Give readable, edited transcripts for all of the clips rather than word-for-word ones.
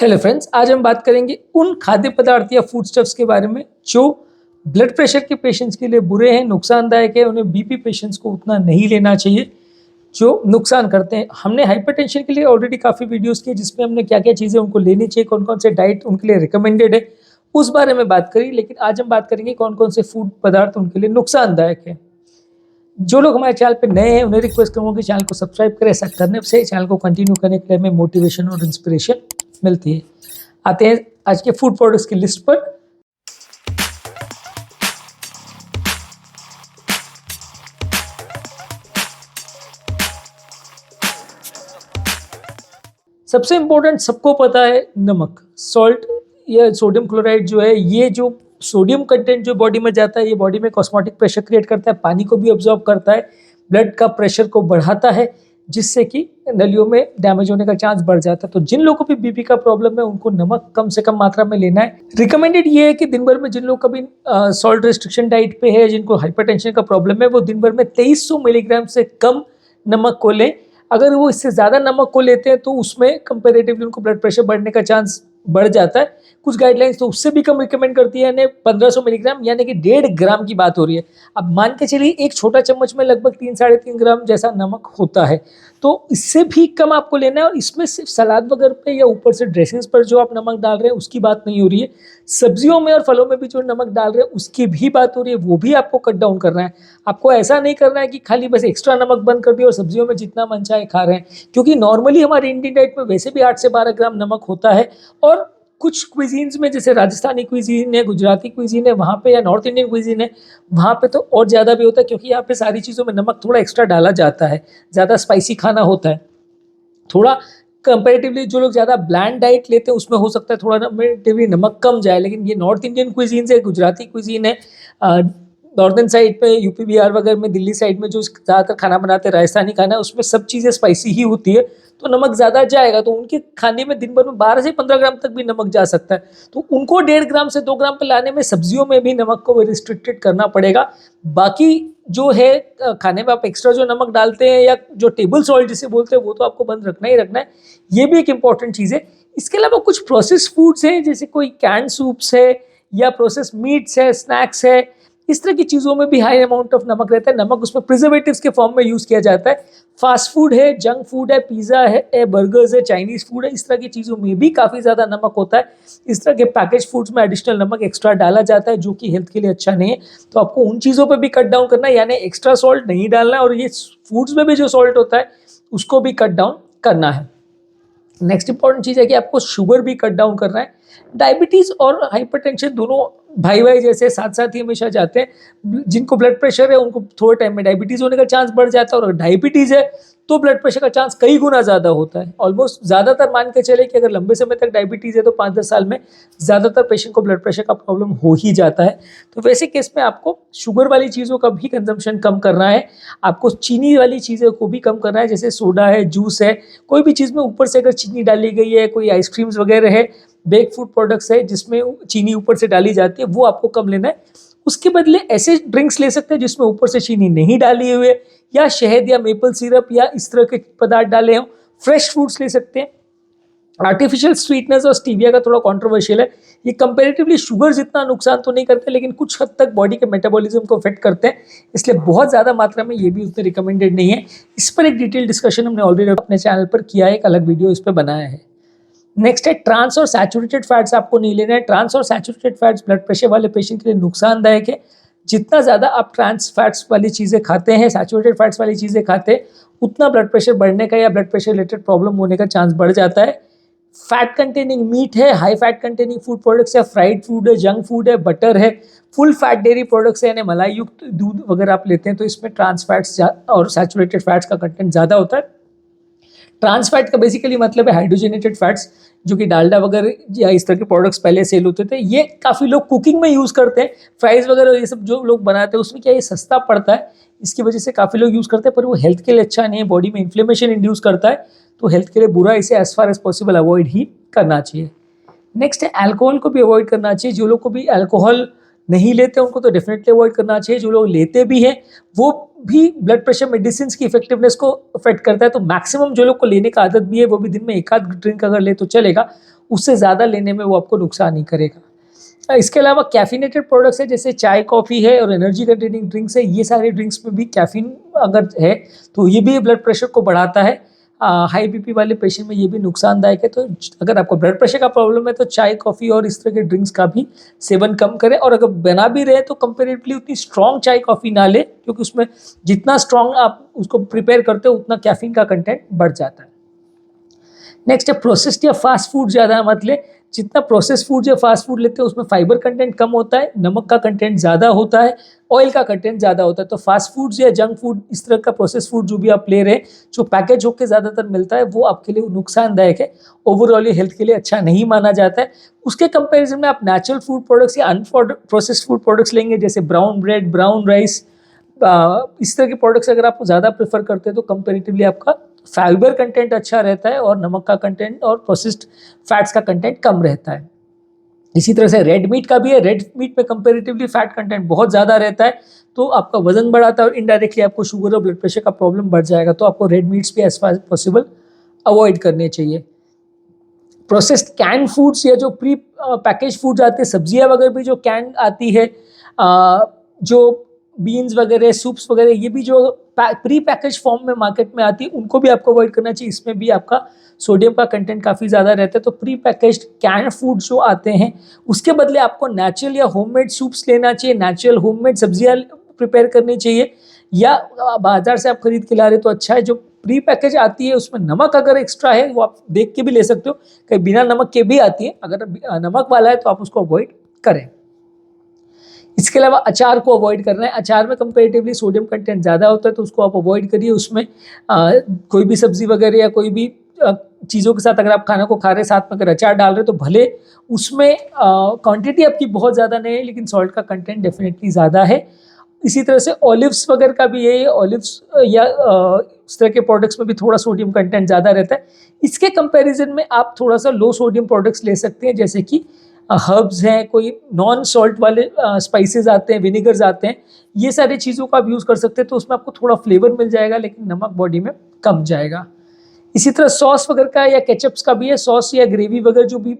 Hello friends, आज हम बात करेंगे उन खाद्य पदार्थ या फूड स्टफ्स के बारे में जो ब्लड प्रेशर के पेशेंट्स के लिए बुरे हैं, नुकसानदायक है। उन्हें बीपी पेशेंट्स को उतना नहीं लेना चाहिए जो नुकसान करते हैं। हमने हाइपरटेंशन के लिए ऑलरेडी काफ़ी वीडियोस किए जिसमें हमने क्या क्या चीज़ें उनको लेनी चाहिए, कौन कौन से डाइट उनके लिए रिकमेंडेड है, उस बारे में बात करी। लेकिन आज हम बात करेंगे कौन कौन से फूड पदार्थ उनके लिए नुकसानदायक है। जो लोग हमारे चैनल पे नए हैं उन्हें रिक्वेस्ट करूँगा कि चैनल को सब्सक्राइब करें। ऐसा करने से चैनल को कंटिन्यू करने के लिए हमें मोटिवेशन और इंस्पिरेशन मिलती है। आते हैं आज के फूड प्रोडक्ट्स की लिस्ट पर। सबसे इंपॉर्टेंट सबको पता है नमक, सॉल्ट या सोडियम क्लोराइड जो है, ये जो सोडियम कंटेंट जो बॉडी में जाता है ये बॉडी में ऑस्मोटिक प्रेशर क्रिएट करता है, पानी को भी ऑब्जॉर्ब करता है, ब्लड का प्रेशर को बढ़ाता है, जिससे कि नलियों में डैमेज होने का चांस बढ़ जाता है। तो जिन लोगों को भी बीपी का प्रॉब्लम है उनको नमक कम से कम मात्रा में लेना है। रिकमेंडेड ये है कि दिन भर में जिन लोग कभी सॉल्ट रिस्ट्रिक्शन डाइट पे है, जिनको हाइपरटेंशन का प्रॉब्लम है, वो दिन भर में 2300 मिलीग्राम से कम नमक को लें। अगर वो इससे ज़्यादा नमक को लेते हैं तो उसमें कंपेरेटिवली उनको ब्लड प्रेशर बढ़ने का चांस बढ़ जाता है। कुछ गाइडलाइंस तो उससे भी कम रिकमेंड करती है, यानी 1500 मिलीग्राम यानी कि 1.5 ग्राम की बात हो रही है। अब मान के चलिए एक छोटा चम्मच में लगभग 3-3.5 ग्राम जैसा नमक होता है, तो इससे भी कम आपको लेना है। और इसमें सिर्फ सलाद वगैरह पे या ऊपर से ड्रेसिंग्स पर जो आप नमक डाल रहे हैं उसकी बात नहीं हो रही है, सब्जियों में और फलों में भी जो नमक डाल रहे हैं उसकी भी बात हो रही है, वो भी आपको कट डाउन करना है। आपको ऐसा नहीं करना है कि खाली बस एक्स्ट्रा नमक बंद कर दिया और सब्जियों में जितना मन चाहे खा रहे हैं, क्योंकि नॉर्मली हमारी इंडियन डाइट में वैसे भी 8 से 12 ग्राम नमक होता है। और कुछ क्विजीन्स में जैसे राजस्थानी क्विजीन है, गुजराती क्विजीन है वहाँ पे, या नॉर्थ इंडियन क्विजीन है वहाँ पे तो और ज़्यादा भी होता है, क्योंकि यहाँ पे सारी चीज़ों में नमक थोड़ा एक्स्ट्रा डाला जाता है, ज़्यादा स्पाइसी खाना होता है। थोड़ा कंपेरेटिवली जो लोग ज़्यादा ब्लैंड डाइट लेते हैं उसमें हो सकता है थोड़ा कंपेरेटिवली नमक कम जाए। लेकिन ये नॉर्थ इंडियन क्विजीन है, गुजराती क्विजीन है, नॉर्दर्न साइड पे यूपी बिहार वगैरह में, दिल्ली साइड में जो ज़्यादातर खाना बनाते हैं राजस्थानी खाना है, उसमें सब चीज़ें स्पाइसी ही होती है, तो नमक ज़्यादा जाएगा। तो उनके खाने में दिन भर में 12 से 15 ग्राम तक भी नमक जा सकता है। तो उनको 1.5 ग्राम से 2 ग्राम पे लाने में सब्जियों में भी नमक को रिस्ट्रिक्टेड करना पड़ेगा। बाकी जो है खाने में आप एक्स्ट्रा जो नमक डालते हैं या जो टेबल सॉल्ट जिसे बोलते हैं वो तो आपको बंद रखना ही रखना है, ये भी एक इंपॉर्टेंट चीज़ है। इसके अलावा कुछ प्रोसेस फूड्स हैं, जैसे कोई कैंड सूप्स है या प्रोसेस मीट्स है, स्नैक्स है, इस तरह की चीज़ों में भी हाई अमाउंट ऑफ नमक रहता है। नमक उसमें प्रिजर्वेटिव्स के फॉर्म में यूज़ किया जाता है। फास्ट फूड है, जंक फूड है, पिज़्ज़ा है, बर्गर्स है, चाइनीज़ फूड है, इस तरह की चीज़ों में भी काफ़ी ज़्यादा नमक होता है। इस तरह के पैकेज फूड्स में एडिशनल नमक एक्स्ट्रा डाला जाता है, जो कि हेल्थ के लिए अच्छा नहीं है। तो आपको उन चीज़ों पर भी कट डाउन करना है, यानी एक्स्ट्रा सॉल्ट नहीं डालना है, और ये फूड्स में भी जो सॉल्ट होता है उसको भी कट डाउन करना है। नेक्स्ट इंपॉर्टेंट चीज़ है कि आपको शुगर भी कट डाउन करना है। डायबिटीज़ और हाइपरटेंशन दोनों भाई भाई जैसे साथ साथ ही हमेशा जाते हैं। जिनको ब्लड प्रेशर है उनको थोड़े टाइम में डायबिटीज़ होने का चांस बढ़ जाता है, और अगर डायबिटीज़ है तो ब्लड प्रेशर का चांस कई गुना ज़्यादा होता है। ऑलमोस्ट ज़्यादातर मान के चले कि अगर लंबे समय तक डायबिटीज़ है तो 5-10 साल में ज़्यादातर पेशेंट को ब्लड प्रेशर का प्रॉब्लम हो ही जाता है। तो वैसे केस में आपको शुगर वाली चीज़ों का भी कंजम्पशन कम करना है। आपको चीनी वाली चीज़ों को भी कम करना है, जैसे सोडा है, जूस है, कोई भी चीज़ में ऊपर से अगर चीनी डाली गई है, कोई आइसक्रीम्स वगैरह है, बेक फूड प्रोडक्ट्स है जिसमें चीनी ऊपर से डाली जाती है, वो आपको कम लेना है। उसके बदले ऐसे ड्रिंक्स ले सकते हैं जिसमें ऊपर से चीनी नहीं डाली हुई है, या शहद या मेपल सिरप या इस तरह के पदार्थ डाले हों। फ्रेश फ्रूट्स ले सकते हैं। आर्टिफिशियल स्वीटनेस और स्टीविया का थोड़ा कंट्रोवर्शियल है। ये कंपैरेटिवली शुगर जितना नुकसान तो नहीं करते, लेकिन कुछ हद तक बॉडी के मेटाबॉलिज्म को अफेक्ट करते हैं, इसलिए बहुत ज़्यादा मात्रा में ये भी उतने रिकमेंडेड नहीं है। इस पर एक डिटेल डिस्कशन हमने ऑलरेडी अपने चैनल पर किया है, एक अलग वीडियो इस पर बनाया है। नेक्स्ट है ट्रांस और सैचुरेटेड फैट्स आपको नहीं लेना है। ट्रांस और सैचुरेटेड फैट्स ब्लड प्रेशर वाले पेशेंट के लिए नुकसानदायक है। जितना ज़्यादा आप ट्रांस फैट्स वाली चीज़ें खाते हैं, सैचुरेटेड फैट्स वाली चीज़ें खाते हैं, उतना ब्लड प्रेशर बढ़ने का या ब्लड प्रेशर रिलेटेड प्रॉब्लम होने का चांस बढ़ जाता है। फैट कंटेनिंग मीट है, high fat containing food products है, फ्राइड फूड है, जंक फूड है, बटर है, फुल फैट डेयरी प्रोडक्ट्स है, यानी मलाई युक्त दूध वगैरह आप लेते हैं तो इसमें ट्रांस फैट्स और सैचुरेटेड फैट्स का कंटेंट ज़्यादा होता है। ट्रांस फैट का बेसिकली मतलब है हाइड्रोजनेटेड फैट्स, जो कि डालडा वगैरह या इस तरह के प्रोडक्ट्स पहले सेल होते थे। ये काफ़ी लोग कुकिंग में यूज़ करते हैं, फ्राइज़ वगैरह ये सब जो लोग बनाते हैं उसमें क्या ये सस्ता पड़ता है, इसकी वजह से काफ़ी लोग यूज़ करते हैं, पर वो हेल्थ के लिए अच्छा नहीं है, बॉडी में इन्फ्लेमेशन इंड्यूस करता है, तो हेल्थ के लिए बुरा, इसे as far as possible avoid ही करना चाहिए। नेक्स्ट है अल्कोहल को भी अवॉइड करना चाहिए। जो लोग को भी अल्कोहल नहीं लेते उनको तो डेफिनेटली अवॉइड करना चाहिए। जो लोग लेते भी हैं वो भी ब्लड प्रेशर मेडिसिन की इफेक्टिवनेस को अफेक्ट करता है। तो मैक्सिमम जो लोग को लेने का आदत भी है वो भी दिन में एक आध ड्रिंक अगर ले तो चलेगा, उससे ज़्यादा लेने में वो आपको नुकसान नहीं करेगा। इसके अलावा कैफिनेटेड प्रोडक्ट्स है, जैसे चाय कॉफ़ी है और एनर्जी कंटेनिंग ड्रिंक्स है, ये सारे ड्रिंक्स में भी कैफीन अगर है तो ये भी ब्लड प्रेशर को बढ़ाता है। हाई बीपी वाले पेशेंट में ये भी नुकसानदायक है। तो अगर आपको ब्लड प्रेशर का प्रॉब्लम है तो चाय कॉफ़ी और इस तरह के ड्रिंक्स का भी सेवन कम करें, और अगर बना भी रहे तो कंपेरेटिवली उतनी स्ट्रॉन्ग चाय कॉफ़ी ना ले, क्योंकि उसमें जितना स्ट्रॉन्ग आप उसको प्रिपेयर करते हो उतना कैफीन का कंटेंट बढ़ जाता है। नेक्स्ट है प्रोसेस्ड या फास्ट फूड ज़्यादा मत ले। जितना प्रोसेस फूड या फास्ट फूड लेते हैं उसमें फाइबर कंटेंट कम होता है, नमक का कंटेंट ज़्यादा होता है, ऑयल का कंटेंट ज़्यादा होता है। तो फास्ट फूड्स या जंक फूड, इस तरह का प्रोसेस फूड जो भी आप ले रहे हैं, जो पैकेज होकर ज़्यादातर मिलता है, वो आपके लिए नुकसानदायक है, ओवरऑल ये हेल्थ के लिए अच्छा नहीं माना जाता है। उसके कंपेरिजन में आप नेचुरल फूड प्रोडक्ट्स या अनप्रोसेस्ड फूड प्रोडक्ट्स लेंगे, जैसे ब्राउन ब्रेड, ब्राउन राइस, इस तरह के प्रोडक्ट्स अगर आप ज़्यादा प्रेफर करते हैं तो कंपेरेटिवली आपका फाइबर कंटेंट अच्छा रहता है और नमक का कंटेंट और प्रोसेस्ड फैट्स का कंटेंट कम रहता है। इसी तरह से रेड मीट का भी है। रेड मीट में कंपेरेटिवली फैट कंटेंट बहुत ज़्यादा रहता है, तो आपका वजन बढ़ाता है और इनडायरेक्टली आपको शुगर और ब्लड प्रेशर का प्रॉब्लम बढ़ जाएगा। तो आपको रेड मीट्स भी as far as possible avoid करने चाहिए। प्रोसेस्ड कैन फूड्स या जो प्री पैकेज फूड्स आते हैं, सब्जियां वगैरह भी जो कैन आती है, जो बीन्स वगैरह, सूप्स वगैरह, ये भी जो प्री पैकेज फॉर्म में मार्केट में आती है, उनको भी आपको अवॉइड करना चाहिए। इसमें भी आपका सोडियम का कंटेंट काफ़ी ज़्यादा रहता है। तो प्री पैकेज्ड कैन फूड जो आते हैं, उसके बदले आपको नेचुरल या होममेड सूप्स लेना चाहिए, नेचुरल होममेड सब्जियां प्रिपेयर करनी चाहिए, या बाजार से आप खरीद के ला रहे तो अच्छा है। जो प्री पैकेज आती है उसमें नमक अगर एक्स्ट्रा है वो आप देख के भी ले सकते हो, कहीं बिना नमक के भी आती है, अगर नमक वाला है तो आप उसको अवॉइड करें। इसके अलावा अचार को अवॉइड करना है। अचार में कंपेरेटिवली सोडियम कंटेंट ज़्यादा होता है, तो उसको आप अवॉइड करिए। उसमें कोई भी सब्जी वगैरह या कोई भी चीज़ों के साथ अगर आप खाना को खा रहे हैं, साथ में अगर अचार डाल रहे हैं, तो भले उसमें क्वांटिटी आपकी बहुत ज़्यादा नहीं है, लेकिन सॉल्ट का कंटेंट डेफिनेटली ज़्यादा है। इसी तरह से ऑलिव्स वगैरह का भी है, ऑलिव्स या इस तरह के प्रोडक्ट्स में भी थोड़ा सोडियम कंटेंट ज़्यादा रहता है। इसके कंपैरिजन में आप थोड़ा सा लो सोडियम प्रोडक्ट्स ले सकते हैं, जैसे कि हर्ब्स हैं, कोई नॉन सॉल्ट वाले स्पाइसेस आते हैं, विनेगर्स आते हैं, ये सारी चीज़ों का आप यूज़ कर सकते हैं। तो उसमें आपको थोड़ा फ्लेवर मिल जाएगा, लेकिन नमक बॉडी में कम जाएगा। इसी तरह सॉस वगैरह का या केचप्स का भी है। सॉस या ग्रेवी वगैरह जो भी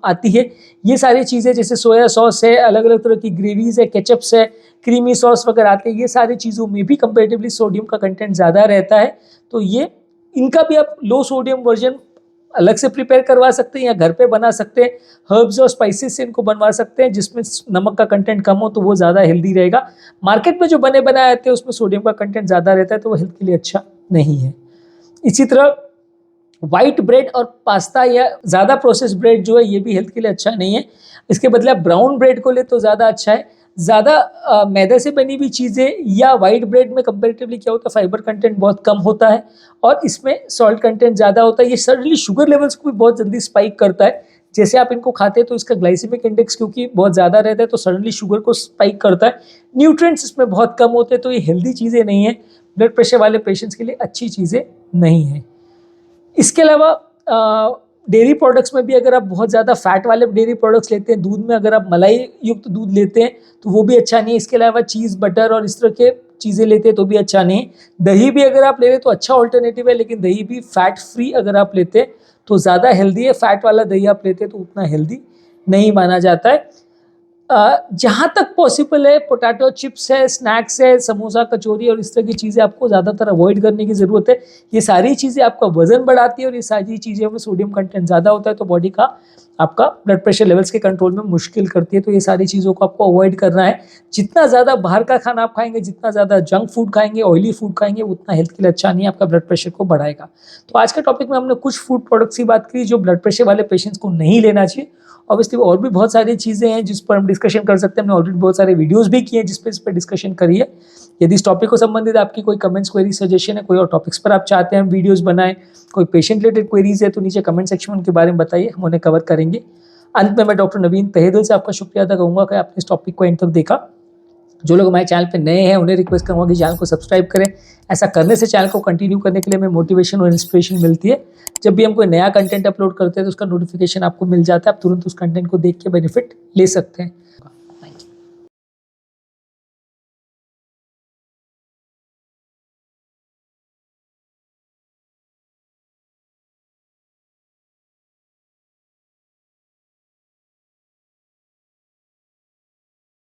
आती है, ये सारी चीज़ें, जैसे सोया सॉस है, अलग अलग तरह की ग्रेवीज है, केचप्स है, क्रीमी सॉस वगैरह आते हैं, ये सारी चीज़ों में भी कंपेरेटिवली सोडियम का कंटेंट ज़्यादा रहता है। तो ये इनका भी आप लो सोडियम वर्जन अलग से प्रिपेयर करवा सकते हैं या घर पे बना सकते हैं। हर्ब्स और स्पाइसेस से इनको बनवा सकते हैं, जिसमें नमक का कंटेंट कम हो, तो वो ज़्यादा हेल्दी रहेगा। मार्केट में जो बने बनाए आते हैं उसमें सोडियम का कंटेंट ज़्यादा रहता है, तो वो हेल्थ के लिए अच्छा नहीं है। इसी तरह वाइट ब्रेड और पास्ता या ज़्यादा प्रोसेस ब्रेड जो है, ये भी हेल्थ के लिए अच्छा नहीं है। इसके बदले आप ब्राउन ब्रेड को ले तो ज़्यादा अच्छा है। ज़्यादा मैदे से बनी हुई चीज़ें या वाइट ब्रेड में कंपेरेटिवली क्या होता है, फाइबर कंटेंट बहुत कम होता है और इसमें सॉल्ट कंटेंट ज़्यादा होता है। ये सडनली शुगर लेवल्स को भी बहुत जल्दी स्पाइक करता है। जैसे आप इनको खाते हैं तो इसका ग्लाइसेमिक इंडेक्स क्योंकि बहुत ज़्यादा रहता है, तो सडनली शुगर को स्पाइक करता है। न्यूट्रिएंट्स इसमें बहुत कम होते हैं, तो ये हेल्दी चीज़ें नहीं है, ब्लड प्रेशर वाले पेशेंट्स के लिए अच्छी चीज़ें नहीं है। इसके अलावा डेयरी प्रोडक्ट्स में भी अगर आप बहुत ज़्यादा फैट वाले डेयरी प्रोडक्ट्स लेते हैं, दूध में अगर आप मलाई युक्त दूध लेते हैं तो वो भी अच्छा नहीं है। इसके अलावा चीज़, बटर और इस तरह के चीज़ें लेते हैं तो भी अच्छा नहीं है। दही भी अगर आप ले रहे हैं तो अच्छा ऑल्टरनेटिव है, लेकिन दही भी फैट फ्री अगर आप लेते हैं तो ज़्यादा हेल्दी है। फैट वाला दही आप लेते हैं तो उतना हेल्दी नहीं माना जाता है। जहाँ तक पॉसिबल है, पोटैटो चिप्स है, स्नैक्स है, समोसा, कचौरी और इस तरह की चीज़ें आपको ज़्यादातर अवॉइड करने की ज़रूरत है। ये सारी चीज़ें आपका वजन बढ़ाती है और ये सारी चीज़ें में सोडियम कंटेंट ज़्यादा होता है, तो बॉडी का आपका ब्लड प्रेशर लेवल्स के कंट्रोल में मुश्किल करती है। तो ये सारी चीज़ों को आपको अवॉइड करना है। जितना ज़्यादा बाहर का खाना आप खाएंगे, जितना ज़्यादा जंक फूड खाएंगे, ऑयली फूड खाएंगे, उतना हेल्थ के लिए अच्छा नहीं है, आपका ब्लड प्रेशर को बढ़ाएगा। तो आज के टॉपिक में हमने कुछ फूड प्रोडक्ट्स की बात की जो ब्लड प्रेशर वाले पेशेंट्स को नहीं लेना चाहिए। ऑब्वियसली और भी बहुत सारी चीज़ें हैं जिस पर हम डिस्कशन कर सकते हैं। हमने ऑलरेडी बहुत सारे वीडियोस भी किए हैं जिस पर इस पर डिस्कशन करी है। यदि इस टॉपिक को संबंधित आपकी कोई कमेंट्स, क्वेरी, सजेशन है, कोई और टॉपिक्स पर आप चाहते हैं हम वीडियोस बनाएं, कोई पेशेंट रिलेटेड क्वेरीज है, तो नीचे कमेंट सेक्शन में उनके बारे में बताइए, हम उन्हें कवर करेंगे। अंत में मैं डॉक्टर नवीन तहे दिल से आपका शुक्रिया अदा करूँगा कि आपने इस टॉपिक को एंड तक देखा। जो लोग हमारे चैनल पे नए हैं उन्हें रिक्वेस्ट करूँगा कि चैनल को सब्सक्राइब करें। ऐसा करने से चैनल को कंटिन्यू करने के लिए हमें मोटिवेशन और इंस्पिरेशन मिलती है। जब भी हम कोई नया कंटेंट अपलोड करते हैं तो उसका नोटिफिकेशन आपको मिल जाता है, आप तुरंत उस कंटेंट को देख के बेनिफिट ले सकते हैं।